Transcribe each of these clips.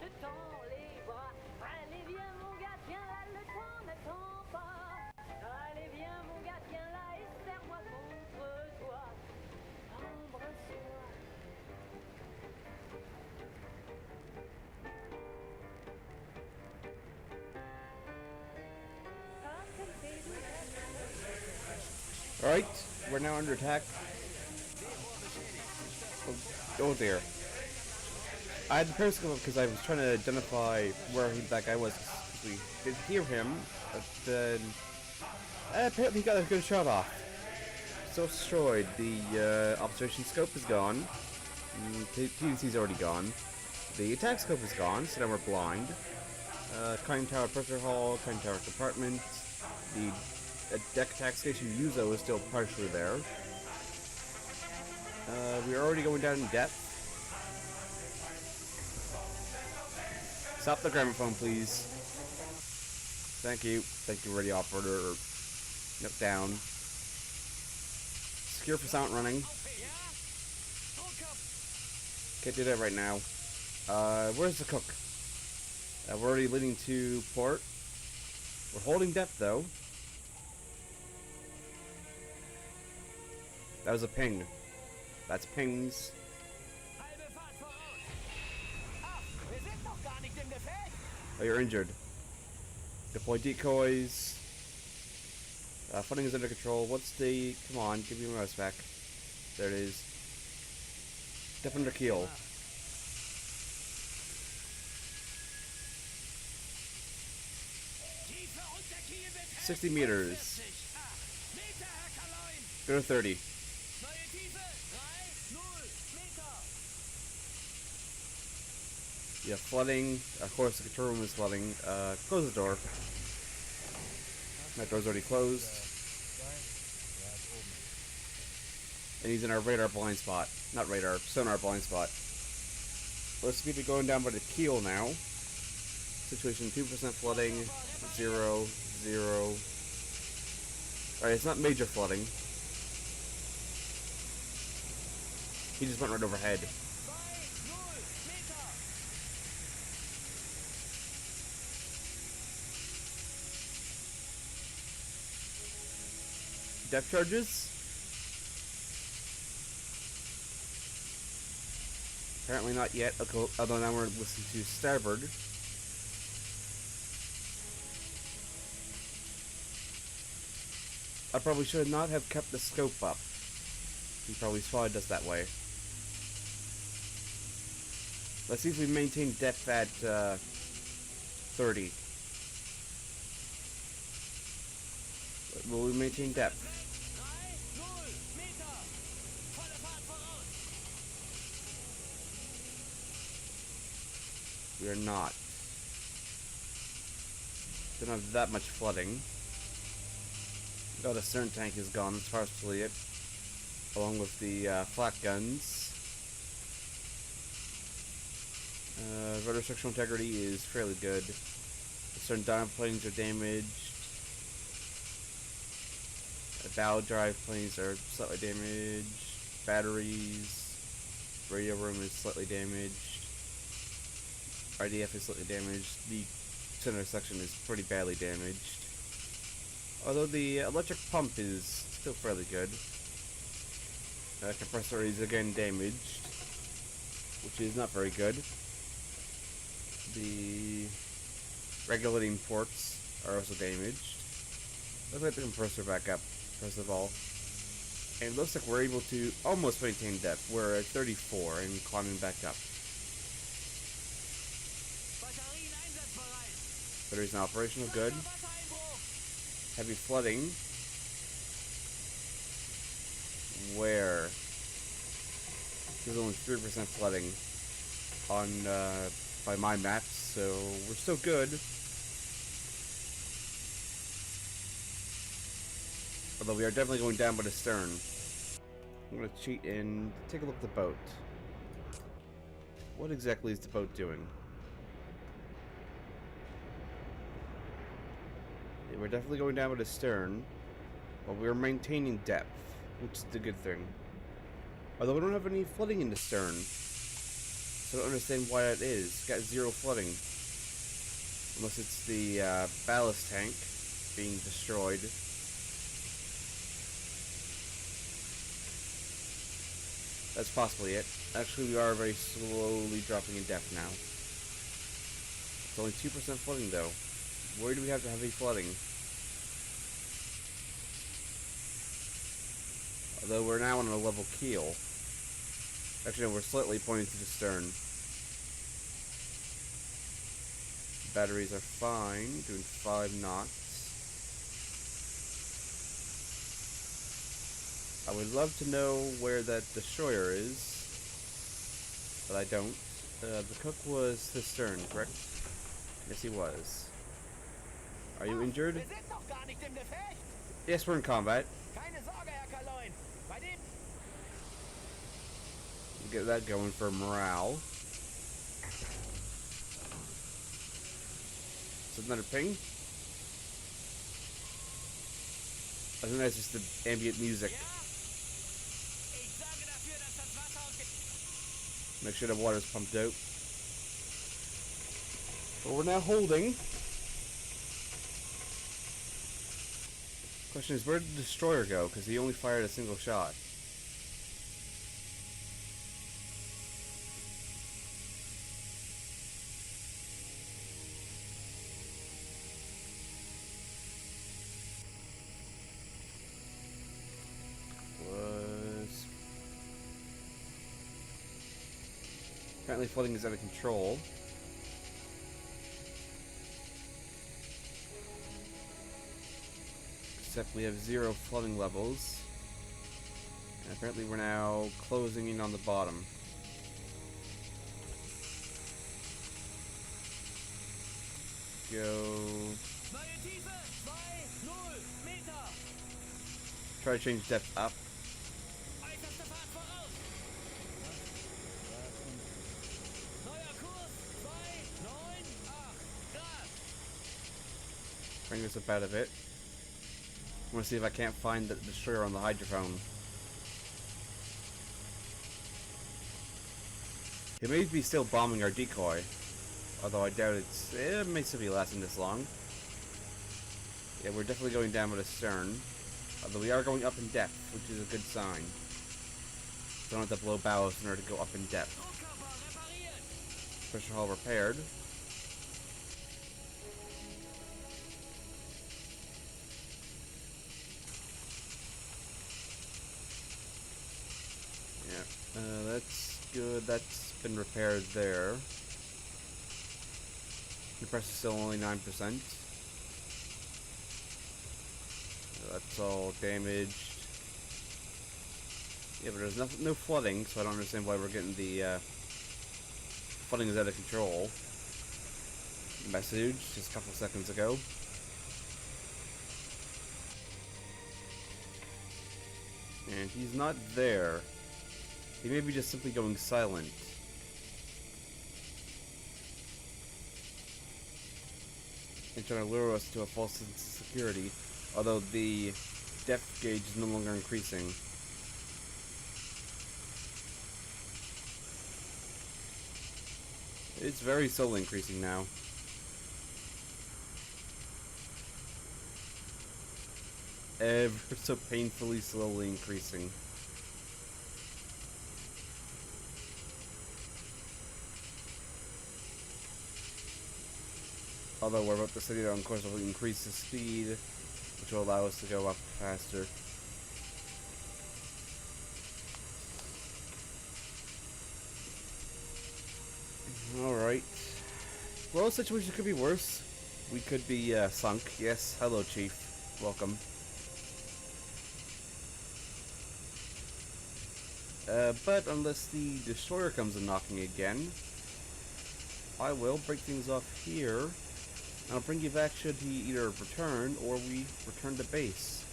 te tends les bras. Allez viens mon gars, viens là, le temps n'attend pas. Allez viens mon gars, viens là et serre-moi contre toi. Embrasse-moi. Alright, we're now under attack. Oh dear. I had the periscope up because I was trying to identify where that guy was. We did hear him, but then apparently he got a good shot off. So destroyed. The observation scope is gone. PVC's already gone. The attack scope is gone, so now we're blind. Conning tower pressure hall, conning tower compartment. The deck attack station Uzo is still partially there. We're already going down in depth. Stop the gramophone, please. Thank you. Thank you, radio operator. Nope, down. Secure for sound running. Can't do that right now. Where's the cook? We're already leading to port. We're holding depth, though. That was a ping. That's pings. Oh, you're injured. Deploy decoys. Funding is under control. What's the... Come on, give me my mouse back. There it is. Depth under keel. $60 meters. Go to 30. Yeah, flooding. Of course, the control room is flooding. Close the door. That door's already closed. And he's in our radar blind spot. Not radar, sonar blind spot. Let's keep it going down by the keel now. Situation 2% flooding. 0, 0. Alright, it's not major flooding. He just went right overhead. Depth charges? Apparently not yet, although now we're listening to starboard. I probably should not have kept the scope up. He probably spotted us that way. Let's see if we maintain depth at 30. Will we maintain depth? We are not. Don't have that much flooding. Oh, the stern tank is gone. That's partially it. Along with the flak guns. Rudder structural integrity is fairly good. The stern dive planes are damaged. The bow drive planes are slightly damaged. Batteries. Radio room is slightly damaged. RDF is slightly damaged. The center section is pretty badly damaged. Although the electric pump is still fairly good. Compressor is again damaged, which is not very good. The regulating ports are also damaged. Let's get the compressor back up, first of all. And it looks like we're able to almost maintain depth. We're at 34 and climbing back up. Batteries now operational, good. Heavy flooding. Where? There's only 3% flooding on by my maps, so we're still good. Although we are definitely going down by the stern. I'm gonna cheat and take a look at the boat. What exactly is the boat doing? Yeah, we're definitely going down by the stern, but we're maintaining depth, which is the good thing. Although we don't have any flooding in the stern. So I don't understand why that is. It's got zero flooding. Unless it's the ballast tank being destroyed. That's possibly it. Actually, we are very slowly dropping in depth now. It's only 2% flooding though. Where do we have to have heavy flooding? Although we're now on a level keel. Actually, no, we're slightly pointing to the stern. Batteries are fine, doing 5 knots. I would love to know where that destroyer is, but I don't. The cook was the stern, correct? Yes, he was. Are you injured? Yes, we're in combat. We'll get that going for morale. Is that another ping? I think that's just the ambient music. Make sure the water's pumped out. But we're now holding. Question is, where did the destroyer go? Because he only fired a single shot. Apparently flooding is out of control. Except we have 0 flooding levels. And apparently we're now closing in on the bottom. Go. Try to change depth up. Bring this up out of it. I want to see if I can't find the destroyer on the hydrophone. He may be still bombing our decoy, although I doubt it may still be lasting this long. Yeah, we're definitely going down with a stern, although we are going up in depth, which is a good sign. Don't have to blow ballast in order to go up in depth. Pressure hull repaired. That's good. That's been repaired there. Compressor's still only 9%. That's all damaged. Yeah, but there's no flooding, so I don't understand why we're getting the flooding is out of control message just a couple seconds ago. And he's not there. He may be just simply going silent. And trying to lure us to a false sense of security, although the depth gauge is no longer increasing. It's very slowly increasing now. Ever so painfully slowly increasing. Although we're about to study it on course, will increase the speed, which will allow us to go up faster. Alright. Well, the situation could be worse. We could be sunk. Yes, hello Chief. Welcome. But unless the destroyer comes a knocking again, I will break things off here. And I'll bring you back should he either return or we return to base.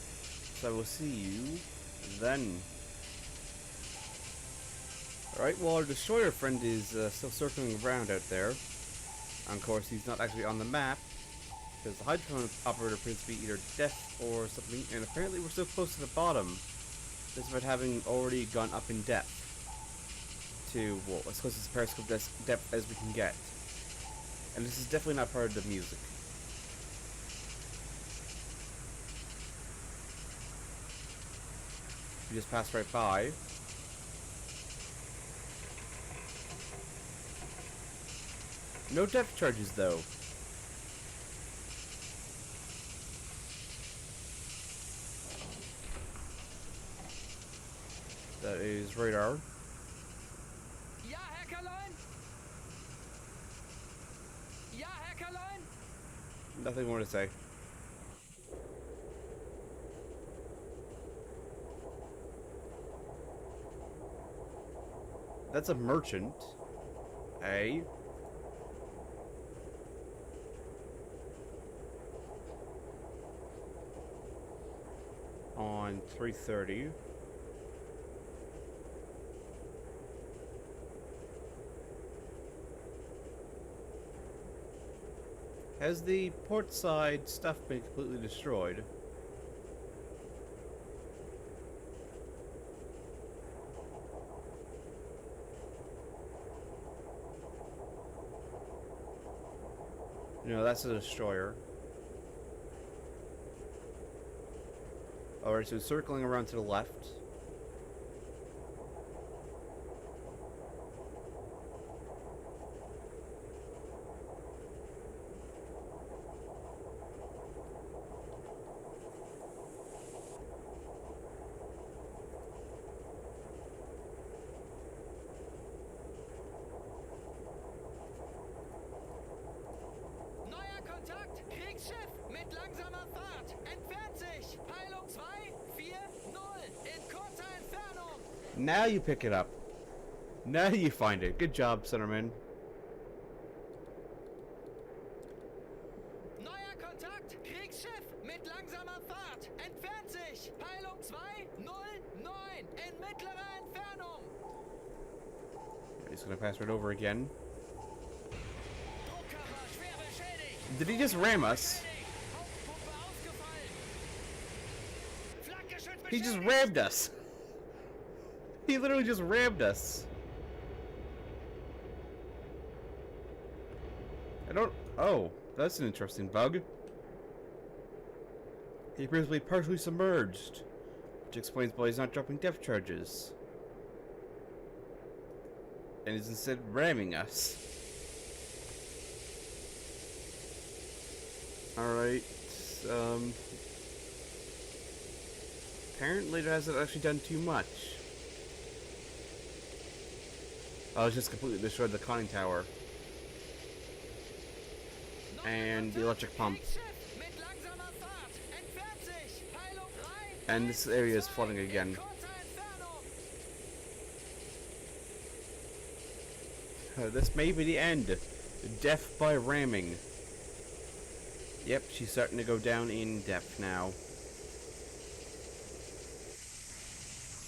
So I will see you then. Alright, well our destroyer friend is still circling around out there. And of course he's not actually on the map, because the hydrophone operator appears to be either deaf or something, and apparently we're so close to the bottom, despite having already gone up in depth to, well, as close as periscope depth as we can get. And this is definitely not part of the music. We just passed right by. No depth charges, though. That is radar. Ja, Herr Kerlein? Ja, Herr Kerlein? Nothing more to say. That's a merchant. A. On 330. Has the port side stuff been completely destroyed? No, that's a destroyer. Alright, so circling around to the left. Neuer Kontakt, Kriegsschiff mit langsamer Fahrt, entfernt sich, Peilung 240, in kurzer Entfernung. Now you pick it up. Now you find it. Good job, Centerman. Neuer Kontakt, Kriegsschiff mit langsamer Fahrt, entfernt sich, Peilung 209, in mittlerer Entfernung. He's gonna pass right over again. Druckkammer schwer beschädigt. Did he just ram us? Hauptpumpe ausgefallen. Flakgeschütz He just beschädigt. rammed us. He literally just rammed us. I don't... Oh, that's an interesting bug. He appears to be partially submerged, which explains why he's not dropping depth charges. And is instead ramming us. Alright, apparently it hasn't actually done too much. Oh, it's just completely destroyed the conning tower. And the electric pump. Kriegsschiff mit langsamer Fahrt, entfernt sich, Peilung 3. And this area is flooding again. In kurzer Entfernung. This may be the end. Death by ramming. Yep, she's starting to go down in depth now.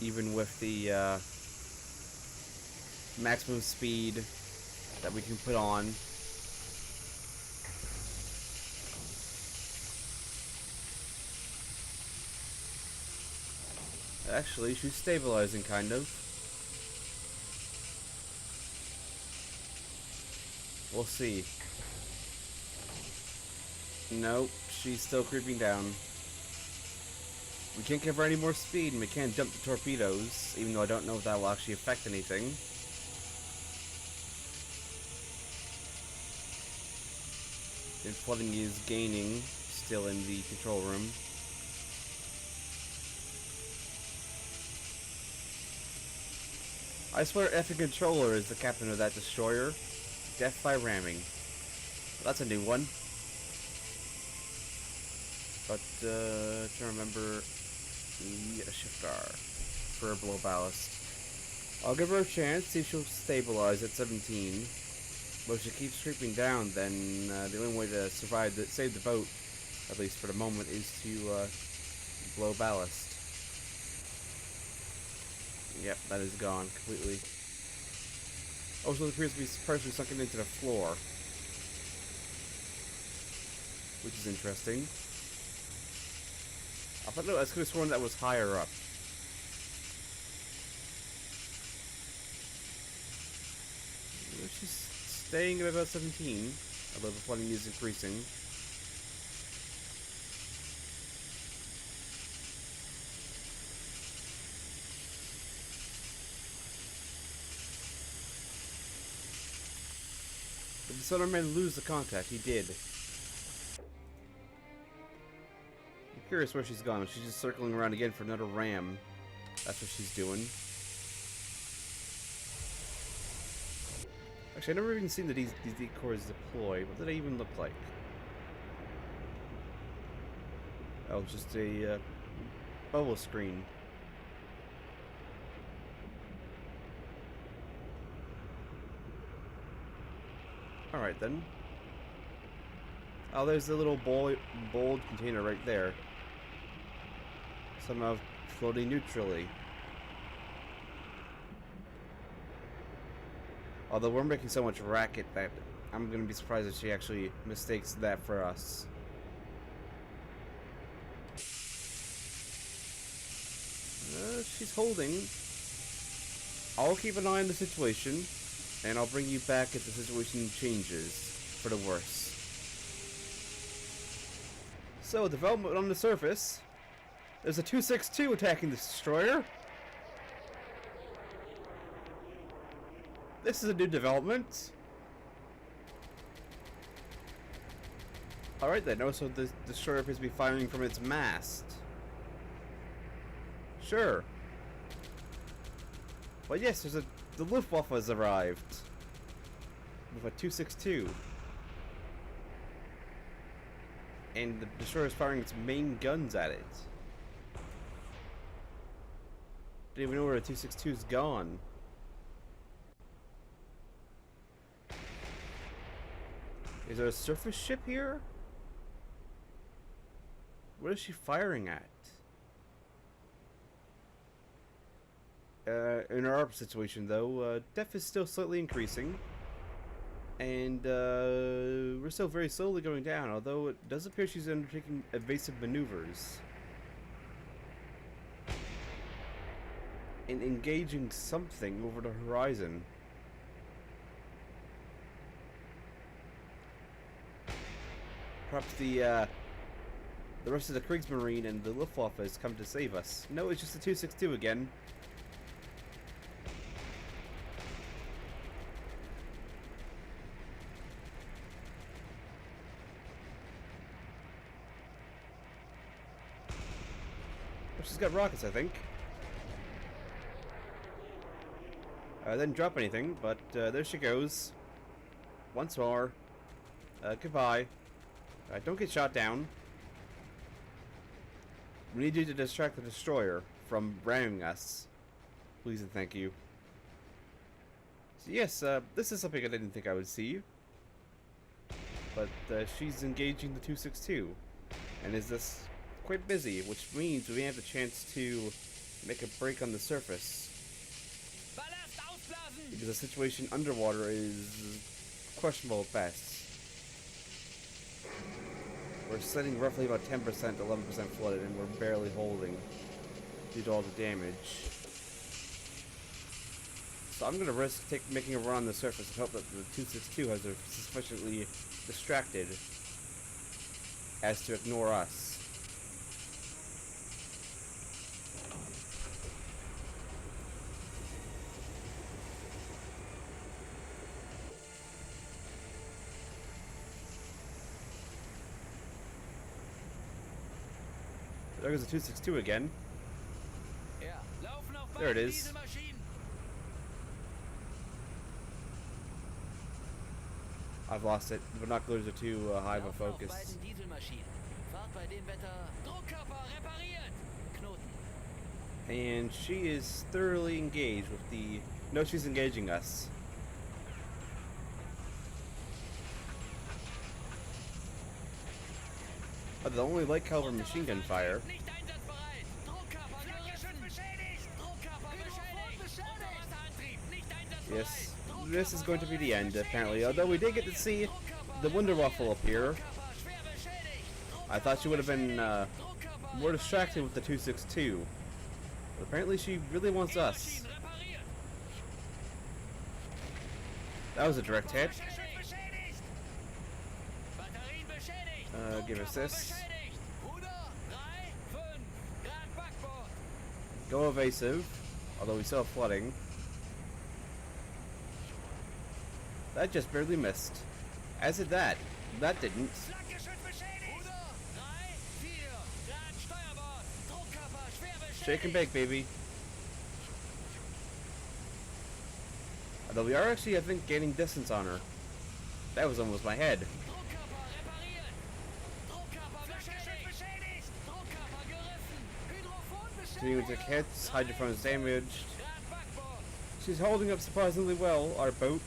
Even with the maximum speed that we can put on. Actually, she's stabilizing, kind of. We'll see. Nope, she's still creeping down. We can't give her any more speed, and we can't jump the torpedoes, even though I don't know if that will actually affect anything. And flooding is gaining, still in the control room. I swear Effingcontroller is the captain of that destroyer. Death by ramming. That's a new one. But, trying to remember the shift R for below ballast. I'll give her a chance, see if she'll stabilize at 17. But if she keeps creeping down, then the only way to save the boat, at least for the moment, is to blow ballast. Yep, that is gone completely. Also, it appears to be partially sunken into the floor, which is interesting. I thought I could have sworn that was higher up. she's staying at about 17, although the flooding is increasing. Did the Solar Man lose the contact? He did. I'm curious where she's gone. She's just circling around again for another ram. That's what she's doing. Actually, I've never even seen these decoys deploy. What do they even look like? Oh, just a bubble screen. Alright then. Oh, there's the little bold container right there. Somehow floating neutrally. Although we're making so much racket that I'm gonna be surprised if she actually mistakes that for us. She's holding. I'll keep an eye on the situation, and I'll bring you back if the situation changes for the worse. So, development on the surface. There's a 262 attacking the destroyer. This is a new development. Alright then, also the destroyer appears to be firing from its mast. Sure. But yes, the Luftwaffe has arrived. With a 262. And the destroyer is firing its main guns at it. Didn't even know where the 262's gone. Is there a surface ship here? What is she firing at? In our situation, though, depth is still slightly increasing. And we're still very slowly going down, although it does appear she's undertaking evasive maneuvers. And engaging something over the horizon. Perhaps the rest of the Kriegsmarine and the Luftwaffe has come to save us. No, it's just the 262 again. She's got rockets, I think. Didn't drop anything, but there she goes. Once more. Goodbye. Don't get shot down. We need you to distract the destroyer from ramming us. Please and thank you. So yes, this is something I didn't think I would see. But she's engaging the 262. And is this quite busy, which means we have the chance to make a break on the surface. Because the situation underwater is questionable at best. We're sitting roughly about 10%, 11% flooded, and we're barely holding due to all the damage. So I'm going to risk making a run on the surface and hope that the 262 has her sufficiently distracted as to ignore us. There goes the 262 again. There it is. I've lost it. The binoculars are too high of a focus. And she is thoroughly engaged with the... No, she's engaging us. Oh, the only light caliber machine gun fire. Yes, this is going to be the end, apparently. Although we did get to see the Wunderwaffel appear. I thought she would have been more distracted with the 262. But apparently she really wants us. That was a direct hit. Beschädigt! Batterien beschädigt! Give us Druckkörper this. beschädigt! Ruder 3, 5, Grad Backbord! Go evasive, although we still have flooding. That just barely missed. As did that. That didn't. Flankgeschütz beschädigt! Ruder 3, 4, Grad Steuerbord! Druckkörper schwer beschädigt! Shake and bake, baby. Although we are actually, I think, gaining distance on her. That was almost my head. Druckkörper repariert! Druckkörper beschädigt! Druckkörper gerissen! Hydrophon Continuing to take beschädigt! hits, hydrophone is damaged. Grad Backbord! She's holding up surprisingly well, our boat.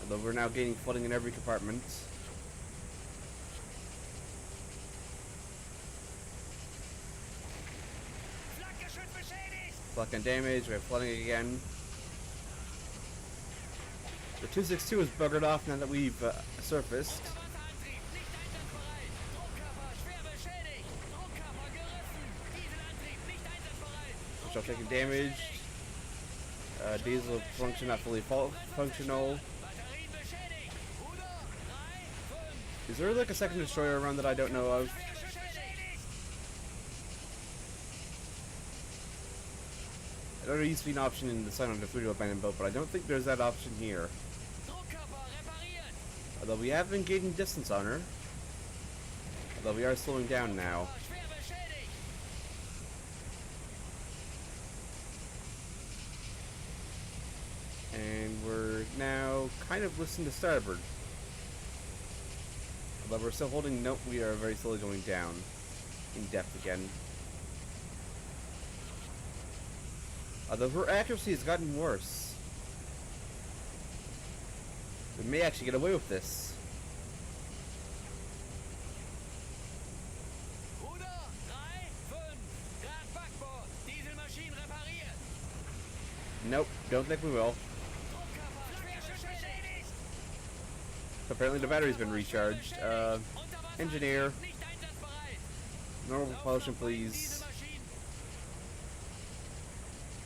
Although we're now gaining flooding in every compartment. Flankgeschütz beschädigt! Flak and damage, we have flooding again. The 262 is buggered off now that we've surfaced. Unterwasserantrieb nicht einsatzbereit! Druckkörper schwer beschädigt! Druckkörper gerissen! Dieselantrieb nicht einsatzbereit! Which are taking damage. Diesel function not fully functional. Batterien beschädigt! Ruder 3, 5, Is there like a second destroyer around that I don't know of? Flankgeschütz beschädigt! I know there used to be an option in the Silent of 3 abandoned boat, but I don't think there's that option here. Druckkörper repariert! Although we have been gaining distance on her. Although we are slowing down now. Schwer beschädigt! And we're now kind of listening to starboard. Although we're still holding, nope, we are very slowly going down in depth again. Although her accuracy has gotten worse. We may actually get away with this. Ruder 3, 5, Grad Backbord! Dieselmaschinen repariert! Nope, don't think we will. Druckkörper schwer beschädigt! Apparently the battery's been recharged. Engineer, Nicht einsatzbereit! normal propulsion please. Dieselmaschinen!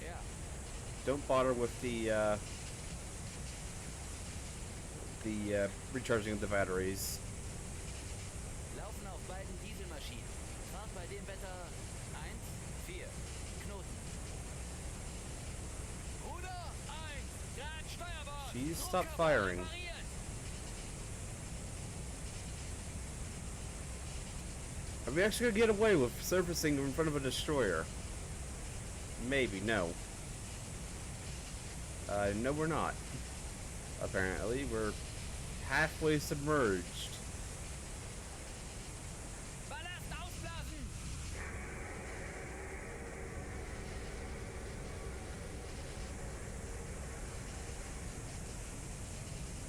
Ja. Don't bother with the recharging of the batteries. Laufen auf beiden Dieselmaschinen. Fahrt bei dem Wetter 1, 4. Knoten. Ruder 1, Grad Steuerbord. She's stopped Druckkörper firing. repariert. Are we actually gonna get away with surfacing in front of a destroyer? Maybe, no. No we're not. Apparently, we're halfway submerged. Ballast ausblasen.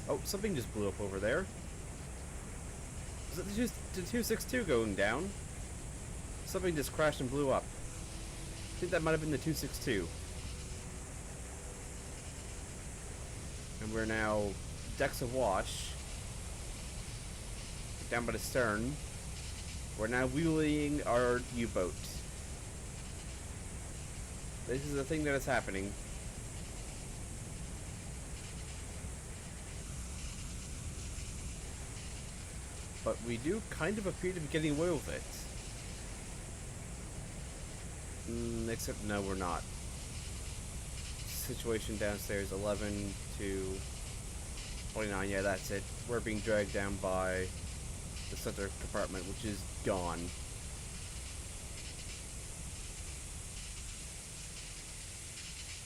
Oh, something just blew up over there. Is it the 262 going down? Something just crashed and blew up. I think that might have been the 262. And we're now decks awash. Down by the stern. We're now wheeling our U-boat. This is the thing that is happening. But we do kind of appear to be getting away with it. Except, no, we're not. Situation downstairs, 11 to 29, yeah, that's it. We're being dragged down by the center compartment, which is gone.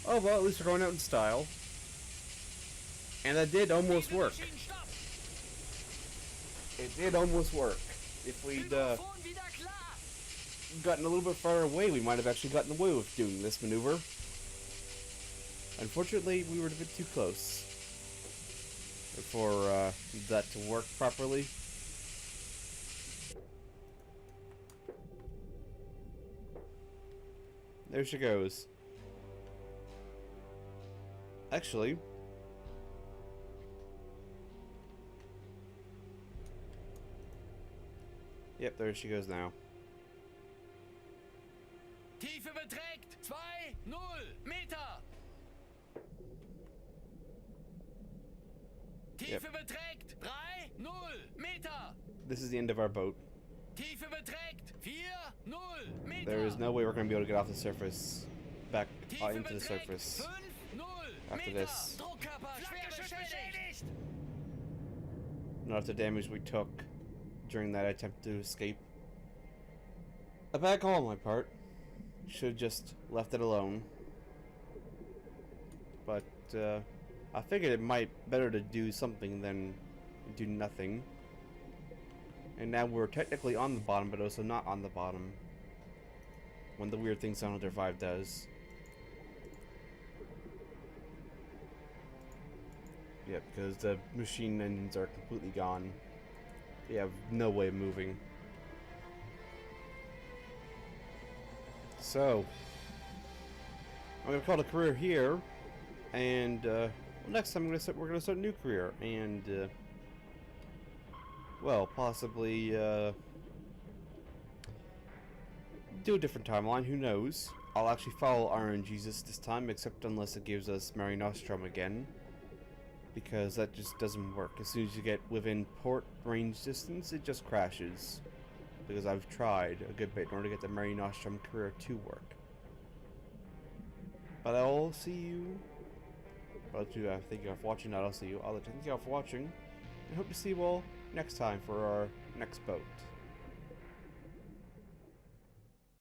Oh, well, at least we're going out in style. And that did almost work. Dieselmaschinen stopp. It did almost work. If we'd Hydrophon wieder klar. gotten a little bit farther away, we might have actually gotten away with doing this maneuver. Unfortunately, we were a bit too close for that to work properly. There she goes. Actually, yep, there she goes now. Tiefe beträgt 2,0 Meter. Tiefe beträgt 3,0 Meter. This is the end of our boat. Tiefe beträgt 4,0 Meter. There is no way we're going to be able to get off the surface, back Tiefe into the beträgt surface 5,0 after Meter. this. Druckkörper schwer beschädigt. Not after the damage we took during that attempt to escape. A bad call on my part. Should have just left it alone. But I figured it might better to do something than do nothing. And now we're technically on the bottom, but also not on the bottom. One of the weird things Sound Hunter 5 does. Yeah, because the machine engines are completely gone. They have no way of moving. So, I'm gonna call it a career here, and well, next time we're gonna start a new career, and well, possibly do a different timeline. Who knows? I'll actually follow Iron Jesus this time, except unless it gives us Mare Nostrum again, because that just doesn't work. As soon as you get within port range distance, it just crashes. Because I've tried a good bit in order to get the Mare Nostrum career to work. But I'll see you. But thank you all for watching. Not I'll see you. I'll thank you all for watching. And hope to see you all next time for our next boat.